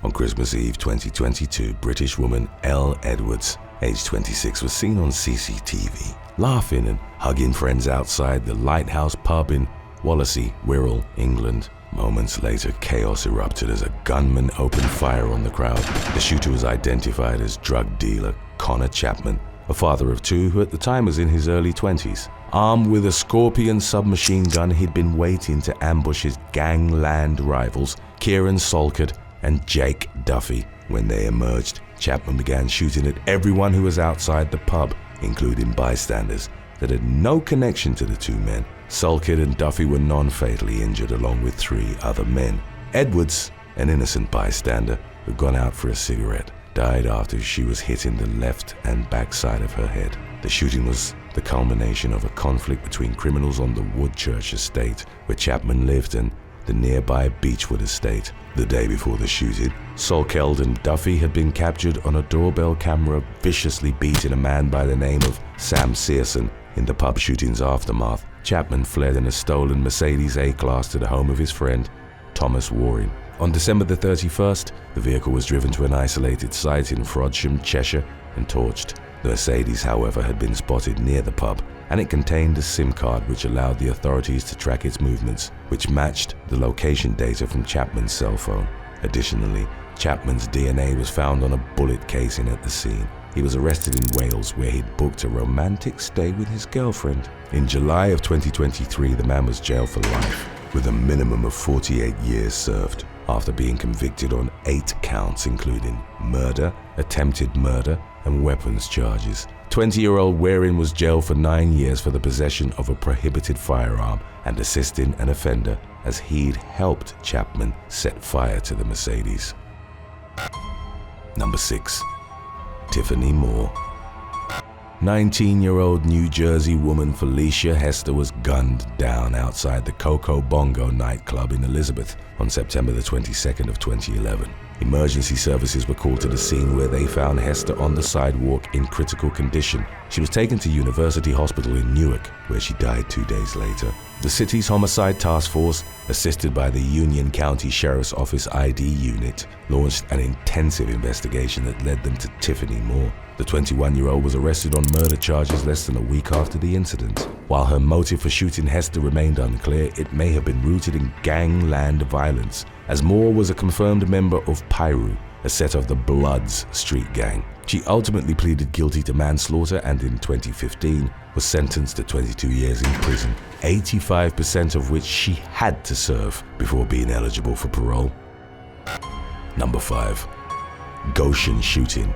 On Christmas Eve 2022, British woman Elle Edwards, aged 26, was seen on CCTV, laughing and hugging friends outside the Lighthouse pub in Wallasey, Wirral, England. Moments later, chaos erupted as a gunman opened fire on the crowd. The shooter was identified as drug dealer Connor Chapman, a father of two who at the time was in his early 20s. Armed with a Scorpion submachine gun, he'd been waiting to ambush his gangland rivals, Kieran Salkett and Jake Duffy. When they emerged, Chapman began shooting at everyone who was outside the pub, including bystanders that had no connection to the two men. Salkett and Duffy were non-fatally injured along with 3 other men. Edwards, an innocent bystander who'd gone out for a cigarette, died after she was hit in the left and back side of her head. The shooting was the culmination of a conflict between criminals on the Woodchurch estate, where Chapman lived, and the nearby Beechwood estate. The day before the shooting, Salkett and Duffy had been captured on a doorbell camera viciously beating a man by the name of Sam Searson. In the pub shooting's aftermath, Chapman fled in a stolen Mercedes A-Class to the home of his friend, Thomas Waring. On December the 31st, the vehicle was driven to an isolated site in Frodsham, Cheshire, and torched. The Mercedes, however, had been spotted near the pub, and it contained a SIM card which allowed the authorities to track its movements, which matched the location data from Chapman's cell phone. Additionally, Chapman's DNA was found on a bullet casing at the scene. He was arrested in Wales, where he'd booked a romantic stay with his girlfriend. In July of 2023, the man was jailed for life, with a minimum of 48 years served, after being convicted on 8 counts including murder, attempted murder, and weapons charges. 20-year-old Waring was jailed for 9 years for the possession of a prohibited firearm and assisting an offender, as he'd helped Chapman set fire to the Mercedes. Number 6. Tiffany Moore. 19-year-old New Jersey woman Felicia Hester was gunned down outside the Coco Bongo nightclub in Elizabeth on September the 22nd of 2011. Emergency services were called to the scene, where they found Hester on the sidewalk in critical condition. She was taken to University Hospital in Newark, where she died 2 days later. The city's homicide task force, assisted by the Union County Sheriff's Office ID unit, launched an intensive investigation that led them to Tiffany Moore. The 21-year-old was arrested on murder charges less than a week after the incident. While her motive for shooting Hester remained unclear, it may have been rooted in gangland violence, as Moore was a confirmed member of Piru, a set of the Bloods street gang. She ultimately pleaded guilty to manslaughter and in 2015 was sentenced to 22 years in prison, 85% of which she had to serve before being eligible for parole. Number 5. Goshen shooting.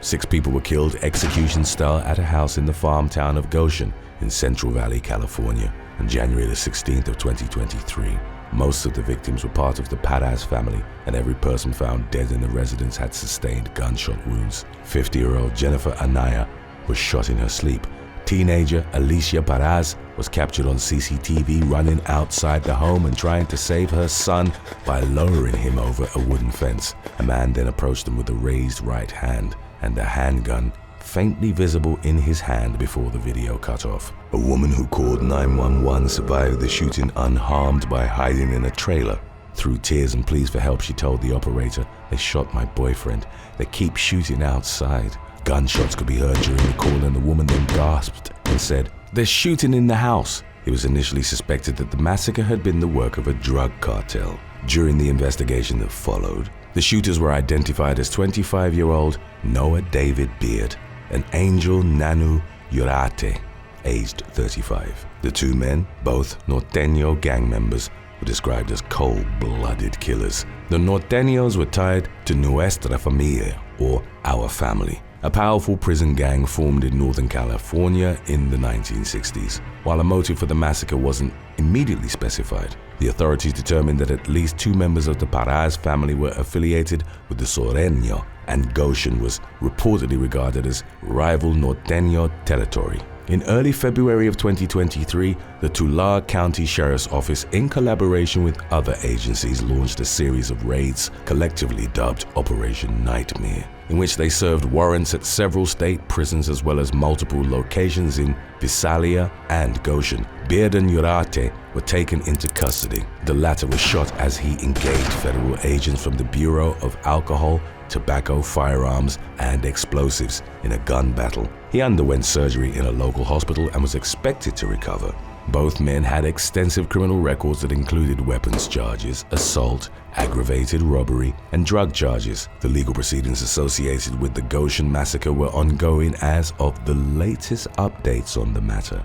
6 people were killed execution-style at a house in the farm town of Goshen in Central Valley, California, on January the 16th of 2023. Most of the victims were part of the Perez family, and every person found dead in the residence had sustained gunshot wounds. 50-year-old Jennifer Anaya was shot in her sleep. Teenager Alicia Perez was captured on CCTV running outside the home and trying to save her son by lowering him over a wooden fence. A man then approached them with a raised right hand and a handgun faintly visible in his hand before the video cut off. A woman who called 911 survived the shooting unharmed by hiding in a trailer. Through tears and pleas for help, she told the operator, "They shot my boyfriend. They keep shooting outside." Gunshots could be heard during the call, and the woman then gasped and said, "They're shooting in the house." It was initially suspected that the massacre had been the work of a drug cartel. During the investigation that followed, the shooters were identified as 25-year-old Noah David Beard and Angel Nanu Urate, aged 35. The 2 men, both Norteño gang members, were described as cold-blooded killers. The Norteños were tied to Nuestra Familia, or Our Family, a powerful prison gang formed in Northern California in the 1960s. While a motive for the massacre wasn't immediately specified, the authorities determined that at least 2 members of the Perez family were affiliated with the Soreño, and Goshen was reportedly regarded as rival Norteño territory. In early February of 2023, the Tulare County Sheriff's Office, in collaboration with other agencies, launched a series of raids collectively dubbed Operation Nightmare. in which they served warrants at several state prisons as well as multiple locations in Visalia and Goshen. Beard and Urate were taken into custody. The latter was shot as he engaged federal agents from the Bureau of Alcohol, Tobacco, Firearms, and Explosives in a gun battle. He underwent surgery in a local hospital and was expected to recover. Both men had extensive criminal records that included weapons charges, assault, aggravated robbery, and drug charges. The legal proceedings associated with the Goshen massacre were ongoing as of the latest updates on the matter.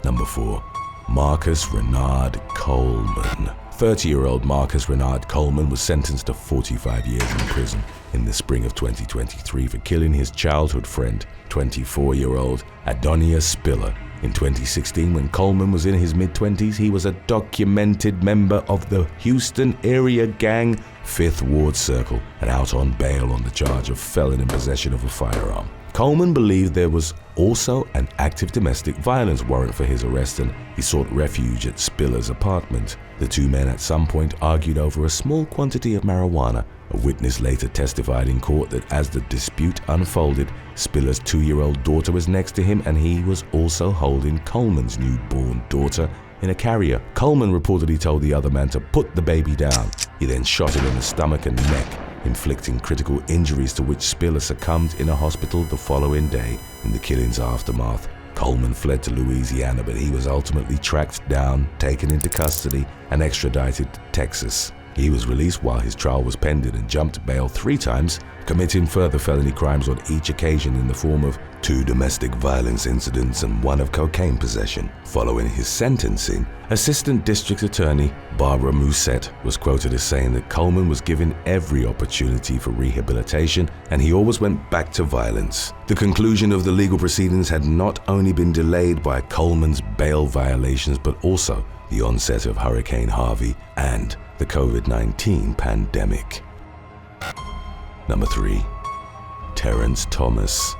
Number 4. Marcus Renard Coleman. 30-year-old Marcus Renard Coleman was sentenced to 45 years in prison in the spring of 2023 for killing his childhood friend, 24-year-old Adonia Spiller. In 2016, when Coleman was in his mid-20s, he was a documented member of the Houston area gang 5th Ward Circle and out on bail on the charge of felon in possession of a firearm. Coleman believed there was also an active domestic violence warrant for his arrest, and he sought refuge at Spiller's apartment. The two men at some point argued over a small quantity of marijuana. A witness later testified in court that as the dispute unfolded, Spiller's 2-year-old daughter was next to him and he was also holding Coleman's newborn daughter in a carrier. Coleman reportedly told the other man to put the baby down. He then shot him in the stomach and neck, inflicting critical injuries to which Spiller succumbed in a hospital the following day. In the killing's aftermath, Coleman fled to Louisiana, but he was ultimately tracked down, taken into custody, and extradited to Texas. He was released while his trial was pending and jumped bail 3 times, committing further felony crimes on each occasion in the form of 2 domestic violence incidents and 1 of cocaine possession. Following his sentencing, Assistant District Attorney Barbara Musette was quoted as saying that Coleman was given every opportunity for rehabilitation and he always went back to violence. The conclusion of the legal proceedings had not only been delayed by Coleman's bail violations but also the onset of Hurricane Harvey and the COVID-19 pandemic. Number 3. Terrence Thomas.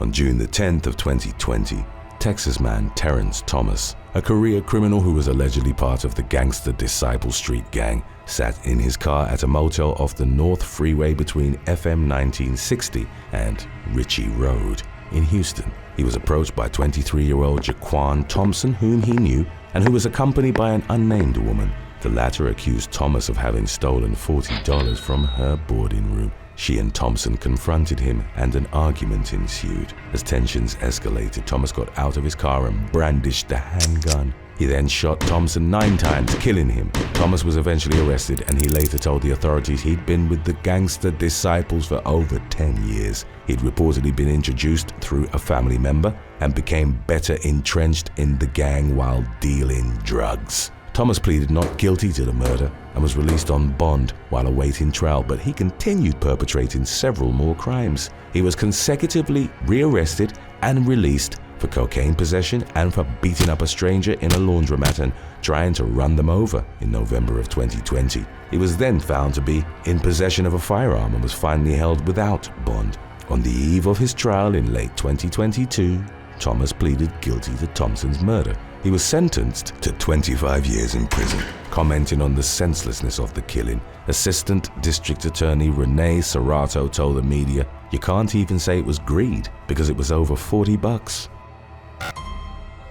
On June the 10th of 2020, Texas man Terrence Thomas, a career criminal who was allegedly part of the gangster Disciple Street gang, sat in his car at a motel off the North Freeway between FM 1960 and Ritchie Road in Houston. He was approached by 23-year-old Jaquan Thompson, whom he knew, and who was accompanied by an unnamed woman. The latter accused Thomas of having stolen $40 from her boarding room. She and Thompson confronted him and an argument ensued. As tensions escalated, Thomas got out of his car and brandished a handgun. He then shot Thompson 9 times, killing him. Thomas was eventually arrested and he later told the authorities he'd been with the gangster Disciples for over 10 years. He'd reportedly been introduced through a family member and became better entrenched in the gang while dealing drugs. Thomas pleaded not guilty to the murder and was released on bond while awaiting trial, but he continued perpetrating several more crimes. He was consecutively rearrested and released for cocaine possession and for beating up a stranger in a laundromat and trying to run them over in November of 2020. He was then found to be in possession of a firearm and was finally held without bond. On the eve of his trial in late 2022, Thomas pleaded guilty to Thompson's murder. He was sentenced to 25 years in prison. Commenting on the senselessness of the killing, Assistant District Attorney Renee Serrato told the media, "You can't even say it was greed because it was over $40.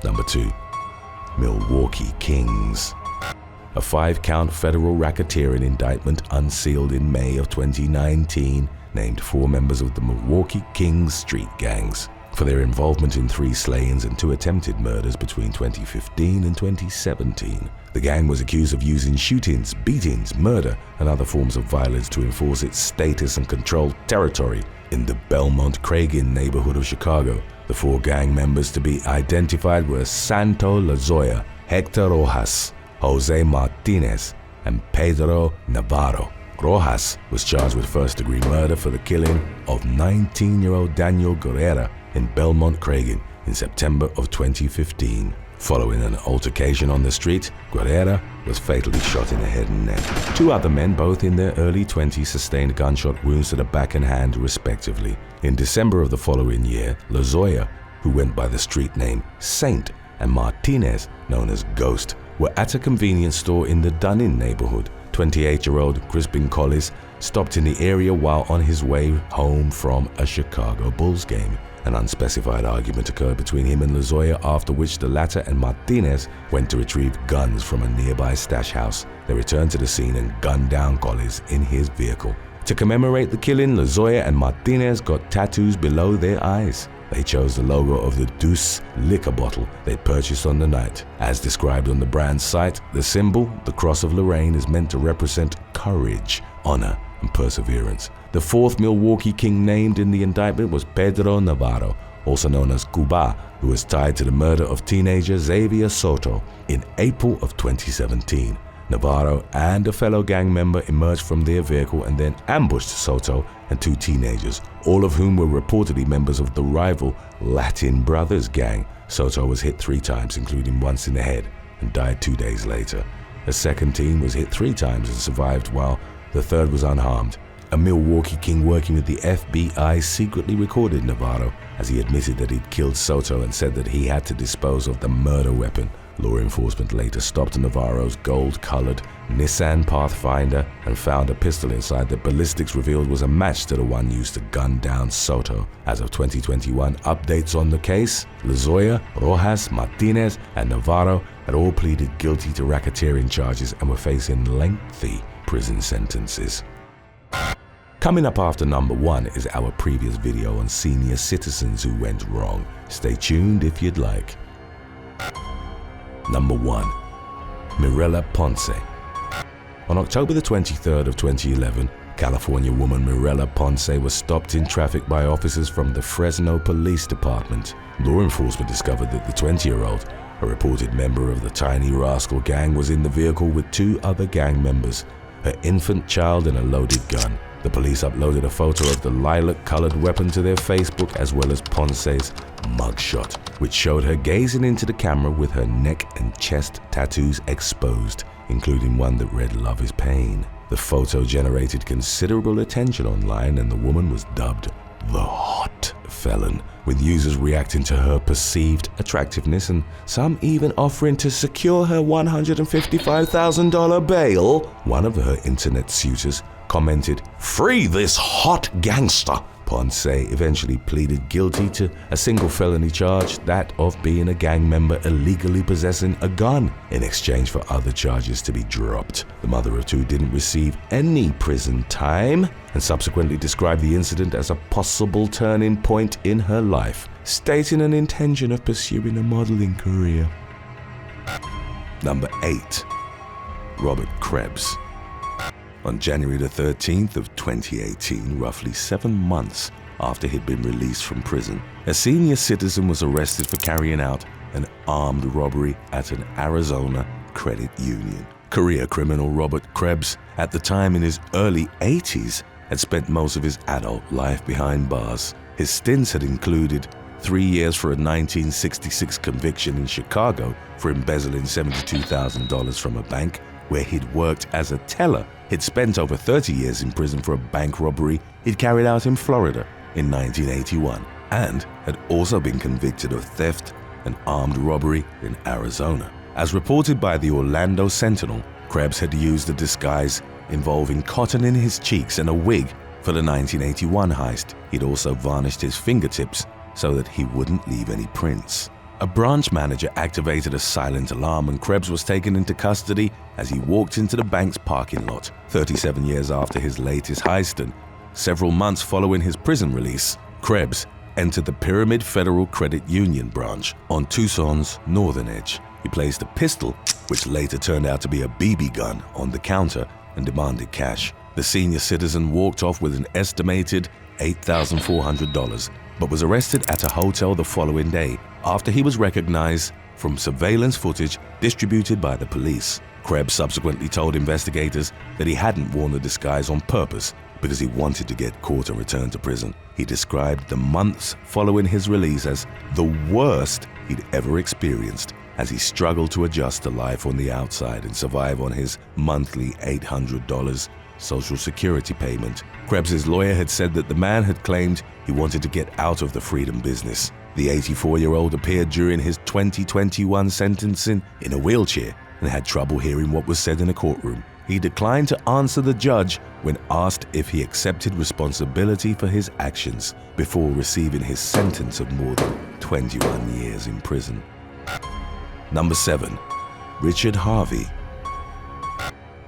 Number 2. Milwaukee Kings. A 5-count federal racketeering indictment unsealed in May of 2019 named 4 members of the Milwaukee Kings street gangs for their involvement in 3 slayings and 2 attempted murders between 2015 and 2017. The gang was accused of using shootings, beatings, murder, and other forms of violence to enforce its status and control territory in the Belmont-Cragen neighborhood of Chicago. The 4 gang members to be identified were Santo Lozoya, Hector Rojas, Jose Martinez, and Pedro Navarro. Rojas was charged with first-degree murder for the killing of 19-year-old Daniel Guerrera in Belmont-Cragen in September of 2015. Following an altercation on the street, Guerrera was fatally shot in the head and neck. 2 other men, both in their early 20s, sustained gunshot wounds to the back and hand, respectively. In December of the following year, Lozoya, who went by the street name Saint, and Martinez, known as Ghost, were at a convenience store in the Dunning neighborhood. 28-year-old Crispin Collis stopped in the area while on his way home from a Chicago Bulls game. An unspecified argument occurred between him and Lozoya, after which the latter and Martinez went to retrieve guns from a nearby stash house. They returned to the scene and gunned down Colles in his vehicle. To commemorate the killing, Lozoya and Martinez got tattoos below their eyes. They chose the logo of the Deuce liquor bottle they'd purchased on the night. As described on the brand's site, the symbol, the Cross of Lorraine, is meant to represent courage, honor, and perseverance. The fourth Milwaukee King named in the indictment was Pedro Navarro, also known as Cuba, who was tied to the murder of teenager Xavier Soto in April of 2017. Navarro and a fellow gang member emerged from their vehicle and then ambushed Soto and two teenagers, all of whom were reportedly members of the rival Latin Brothers gang. Soto was hit 3 times, including once in the head, and died 2 days later. A second teen was hit 3 times and survived, while the third was unharmed. A Milwaukee King working with the FBI secretly recorded Navarro as he admitted that he'd killed Soto and said that he had to dispose of the murder weapon. Law enforcement later stopped Navarro's gold-colored Nissan Pathfinder and found a pistol inside that ballistics revealed was a match to the one used to gun down Soto. As of 2021, updates on the case: Lozoya, Rojas, Martinez, and Navarro had all pleaded guilty to racketeering charges and were facing lengthy prison sentences. Coming up after number 1 is our previous video on senior citizens who went wrong. Stay tuned if you'd like. Number 1. Mirella Ponce. On October the 23rd of 2011, California woman Mirella Ponce was stopped in traffic by officers from the Fresno Police Department. Law enforcement discovered that the 20-year-old, a reported member of the Tiny Rascal gang, was in the vehicle with 2 other gang members, her infant child and a loaded gun. The police uploaded a photo of the lilac-colored weapon to their Facebook, as well as Ponce's mugshot, which showed her gazing into the camera with her neck and chest tattoos exposed, including one that read "Love is Pain." The photo generated considerable attention online, and the woman was dubbed the Hot Felon, with users reacting to her perceived attractiveness and some even offering to secure her $155,000 bail. One of her internet suitors commented, "Free this hot gangster." Ponce eventually pleaded guilty to a single felony charge, that of being a gang member illegally possessing a gun, in exchange for other charges to be dropped. The mother of 2 didn't receive any prison time and subsequently described the incident as a possible turning point in her life, stating an intention of pursuing a modeling career. Number 8. Robert KREBS. On January the 13th of 2018, roughly 7 months after he'd been released from prison, a senior citizen was arrested for carrying out an armed robbery at an Arizona credit union. Career criminal Robert KREBS, at the time in his early 80s, had spent most of his adult life behind bars. His stints had included 3 years for a 1966 conviction in Chicago for embezzling $72,000 from a bank, where he'd worked as a teller. He'd spent over 30 years in prison for a bank robbery he'd carried out in Florida in 1981, and had also been convicted of theft and armed robbery in Arizona. As reported by the Orlando Sentinel, KREBS had used a disguise involving cotton in his cheeks and a wig for the 1981 heist. He'd also varnished his fingertips so that he wouldn't leave any prints. A branch manager activated a silent alarm and KREBS was taken into custody as he walked into the bank's parking lot. 37 years after his latest heist and several months following his prison release, KREBS entered the Pyramid Federal Credit Union branch on Tucson's northern edge. He placed a pistol, which later turned out to be a BB gun, on the counter and demanded cash. The senior citizen walked off with an estimated $8,400, but was arrested at a hotel the following day after he was recognized from surveillance footage distributed by the police. KREBS subsequently told investigators that he hadn't worn the disguise on purpose because he wanted to get caught and returned to prison. He described the months following his release as the worst he'd ever experienced, as he struggled to adjust to life on the outside and survive on his monthly $800 Social Security payment. KREBS' lawyer had said that the man had claimed he wanted to get out of the freedom business. The 84-year-old appeared during his 2021 sentencing in a wheelchair and had trouble hearing what was said in a courtroom. he declined to answer the judge when asked if he accepted responsibility for his actions before receiving his sentence of more than 21 years in prison. Number 7. Richard Harvey.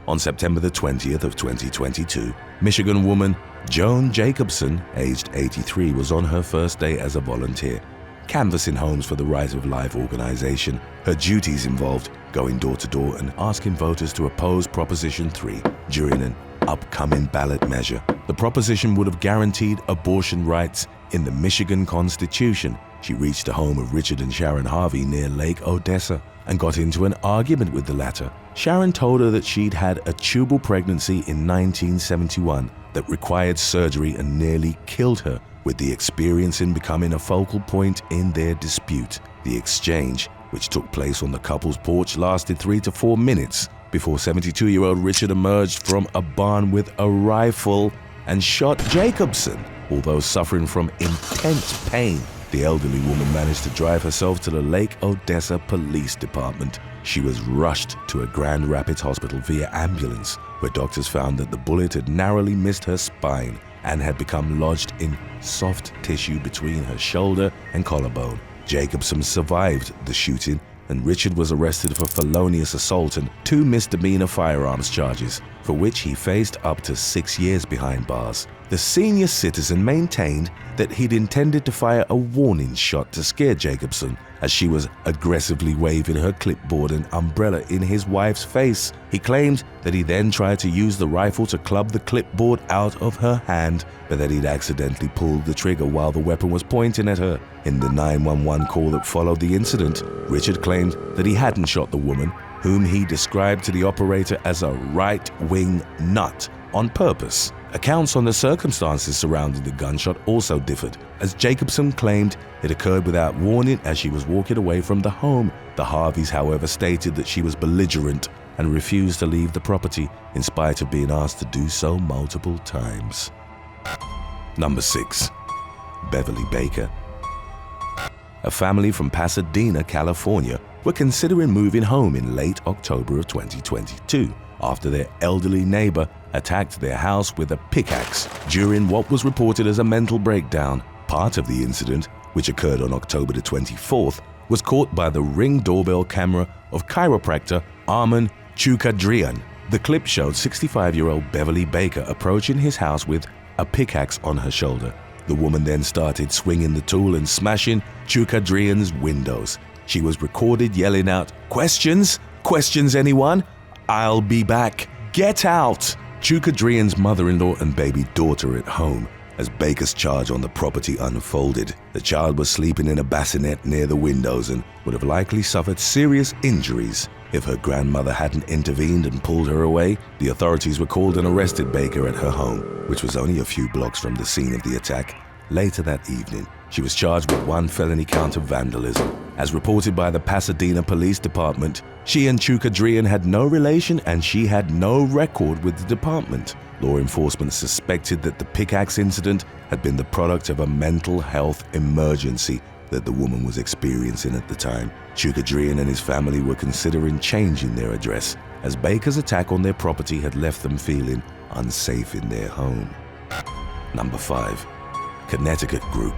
On September the 20th of 2022, Michigan woman Joan Jacobson, aged 83, was on her first day as a volunteer, canvassing homes for the Right of Life organization. Her duties involved going door to door and asking voters to oppose Proposition 3 during an upcoming ballot measure. The proposition would have guaranteed abortion rights in the Michigan Constitution. She reached the home of Richard and Sharon Harvey near Lake Odessa and got into an argument with the latter. Sharon told her that she'd had a tubal pregnancy in 1971 that required surgery and nearly killed her, with the experience in becoming a focal point in their dispute. The exchange, which took place on the couple's porch, lasted 3 to 4 minutes before 72-year-old Richard emerged from a barn with a rifle and shot Jacobson. Although suffering from intense pain, the elderly woman managed to drive herself to the Lake Odessa Police Department. She was rushed to a Grand Rapids hospital via ambulance, where doctors found that the bullet had narrowly missed her spine and had become lodged in soft tissue between her shoulder and collarbone. Jacobson survived the shooting, and Richard was arrested for felonious assault and 2 misdemeanor firearms charges, for which he faced up to 6 years behind bars. The senior citizen maintained that he'd intended to fire a warning shot to scare Jacobson as she was aggressively waving her clipboard and umbrella in his wife's face. He claimed that he then tried to use the rifle to club the clipboard out of her hand, but that he'd accidentally pulled the trigger while the weapon was pointing at her. In the 911 call that followed the incident, Richard claimed that he hadn't shot the woman, whom he described to the operator as a right-wing nut, on purpose. Accounts on the circumstances surrounding the gunshot also differed, as Jacobson claimed it occurred without warning as she was walking away from the home. The Harveys, however, stated that she was belligerent and refused to leave the property in spite of being asked to do so multiple times. Number 6. Beverly Baker. A family from Pasadena, California, were considering moving home in late October of 2022 after their elderly neighbor attacked their house with a pickaxe during what was reported as a mental breakdown. Part of the incident, which occurred on October the 24th, was caught by the Ring doorbell camera of chiropractor Armand Chukadrian. The clip showed 65-year-old Beverly Baker approaching his house with a pickaxe on her shoulder. The woman then started swinging the tool and smashing Chukadrian's windows. She was recorded yelling out, "Questions? Questions, anyone? I'll be back. Get out!" Chukadrian's mother-in-law and baby daughter at home as Baker's charge on the property unfolded. The child was sleeping in a bassinet near the windows and would have likely suffered serious injuries if her grandmother hadn't intervened and pulled her away. The authorities were called and arrested Baker at her home, which was only a few blocks from the scene of the attack. Later that evening, she was charged with 1 felony count of vandalism. As reported by the Pasadena Police Department, she and Chukadrian had no relation and she had no record with the department. Law enforcement suspected that the pickaxe incident had been the product of a mental health emergency that the woman was experiencing at the time. Chukadrian and his family were considering changing their address, as Baker's attack on their property had left them feeling unsafe in their home. Number 5. Connecticut Group.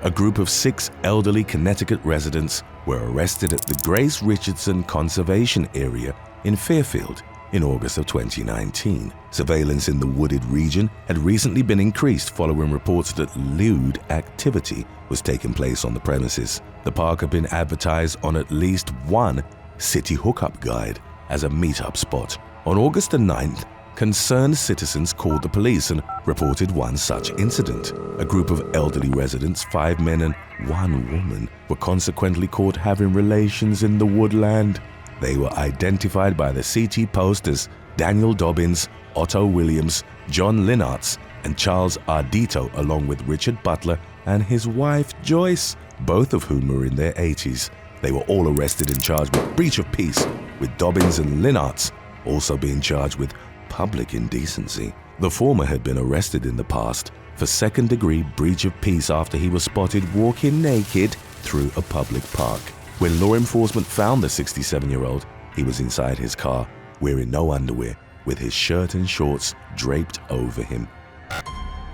A group of 6 elderly Connecticut residents were arrested at the Grace Richardson Conservation Area in Fairfield in August of 2019. Surveillance in the wooded region had recently been increased following reports that lewd activity was taking place on the premises. The park had been advertised on at least one city hookup guide as a meetup spot. On August the 9th, concerned citizens called the police and reported one such incident. A group of elderly residents, 5 men and 1 woman, were consequently caught having relations in the woodland. They were identified by the CT Post as Daniel Dobbins, Otto Williams, John Linartz, and Charles Ardito, along with Richard Butler and his wife Joyce, both of whom were in their 80s. They were all arrested and charged with breach of peace, with Dobbins and Linartz also being charged with public indecency. The former had been arrested in the past for second-degree breach of peace after he was spotted walking naked through a public park. When law enforcement found the 67-year-old, he was inside his car, wearing no underwear, with his shirt and shorts draped over him.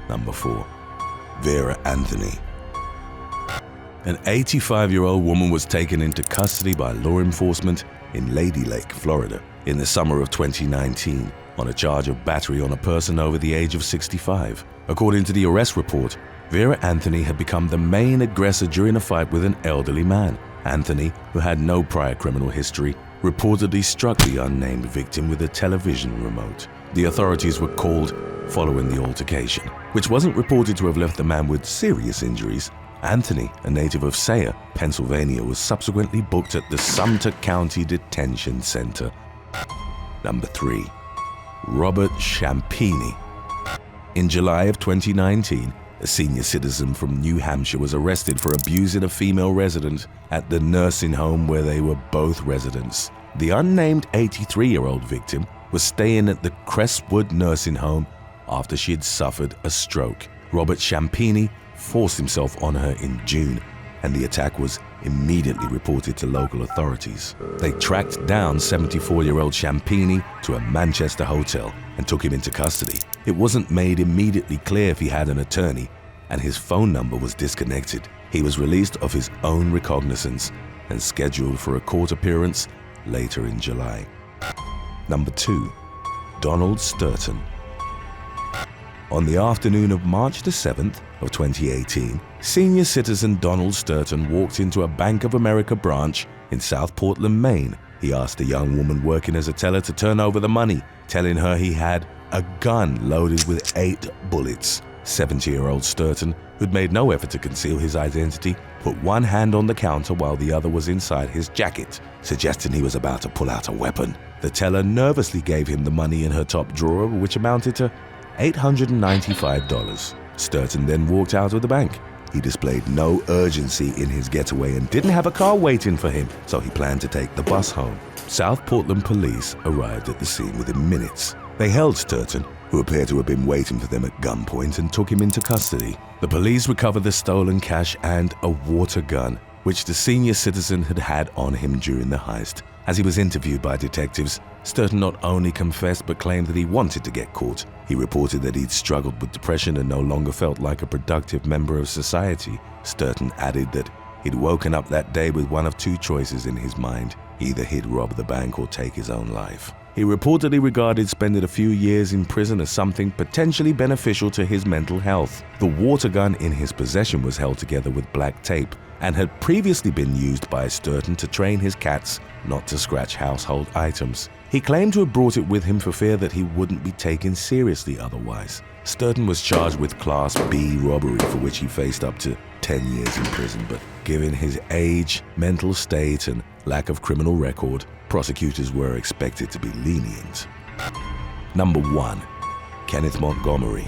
Number 4. Vera Anthony. An 85-year-old woman was taken into custody by law enforcement in Lady Lake, Florida, in the summer of 2019 on a charge of battery on a person over the age of 65. According to the arrest report, Vera Anthony had become the main aggressor during a fight with an elderly man. Anthony, who had no prior criminal history, reportedly struck the unnamed victim with a television remote. The authorities were called following the altercation, which wasn't reported to have left the man with serious injuries. Anthony, a native of Sayre, Pennsylvania, was subsequently booked at the Sumter County Detention Center. Number 3. Robert Champigny. In July of 2019, a senior citizen from New Hampshire was arrested for abusing a female resident at the nursing home where they were both residents. The unnamed 83-year-old victim was staying at the Crestwood nursing home after she had suffered a stroke. Robert Champigny forced himself on her in June, and the attack was immediately reported to local authorities. They tracked down 74-year-old Champigny to a Manchester hotel and took him into custody. It wasn't made immediately clear if he had an attorney, and his phone number was disconnected. He was released of his own recognizance and scheduled for a court appearance later in July. Number 2. Donald Sturton. On the afternoon of March the 7th of 2018, senior citizen Donald Sturton walked into a Bank of America branch in South Portland, Maine. He asked a young woman working as a teller to turn over the money, telling her he had a gun loaded with 8 bullets. 70-year-old Sturton, who'd made no effort to conceal his identity, put one hand on the counter while the other was inside his jacket, suggesting he was about to pull out a weapon. The teller nervously gave him the money in her top drawer, which amounted to $895. Sturton then walked out of the bank. He displayed no urgency in his getaway and didn't have a car waiting for him, so he planned to take the bus home. South Portland police arrived at the scene within minutes. They held Sturton, who appeared to have been waiting for them at gunpoint, and took him into custody. The police recovered the stolen cash and a water gun, which the senior citizen had had on him during the heist. As he was interviewed by detectives, Sturton not only confessed but claimed that he wanted to get caught. He reported that he'd struggled with depression and no longer felt like a productive member of society. Sturton added that he'd woken up that day with one of 2 choices in his mind. Either he'd rob the bank or take his own life. He reportedly regarded spending a few years in prison as something potentially beneficial to his mental health. The water gun in his possession was held together with black tape and had previously been used by Sturton to train his cats not to scratch household items. He claimed to have brought it with him for fear that he wouldn't be taken seriously otherwise. Sturton was charged with Class B robbery, for which he faced up to 10 years in prison, but given his age, mental state, and lack of criminal record, prosecutors were expected to be lenient. Number 1. Kenneth Montgomery.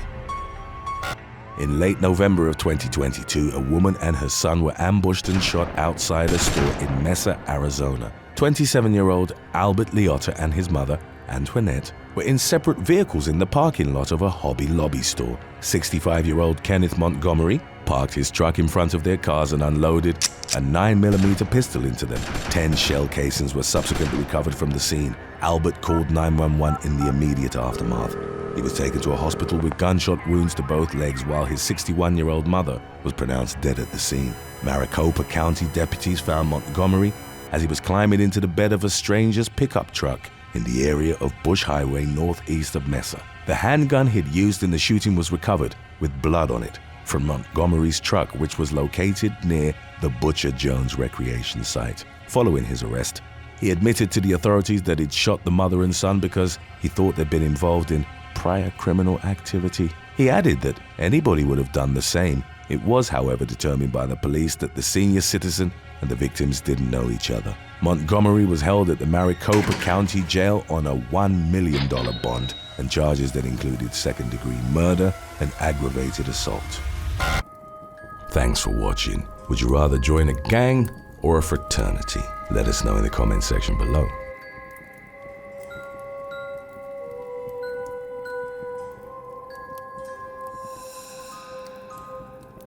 In late November of 2022, a woman and her son were ambushed and shot outside a store in Mesa, Arizona. 27-year-old Albert Liotta and his mother, Antoinette, were in separate vehicles in the parking lot of a Hobby Lobby store. 65-year-old Kenneth Montgomery parked his truck in front of their cars and unloaded a 9mm pistol into them. 10 shell casings were subsequently recovered from the scene. Albert called 911 in the immediate aftermath. He was taken to a hospital with gunshot wounds to both legs, while his 61-year-old mother was pronounced dead at the scene. Maricopa County deputies found Montgomery as he was climbing into the bed of a stranger's pickup truck in the area of Bush Highway northeast of Mesa. The handgun he'd used in the shooting was recovered with blood on it from Montgomery's truck, which was located near the Butcher Jones recreation site. Following his arrest, he admitted to the authorities that he'd shot the mother and son because he thought they'd been involved in prior criminal activity. He added that anybody would have done the same. It was, however, determined by the police that the senior citizen and the victims didn't know each other. Montgomery was held at the Maricopa County Jail on a $1 million bond and charges that included second-degree murder and aggravated assault. Thanks for watching. Would you rather join a gang or a fraternity? Let us know in the comment section below.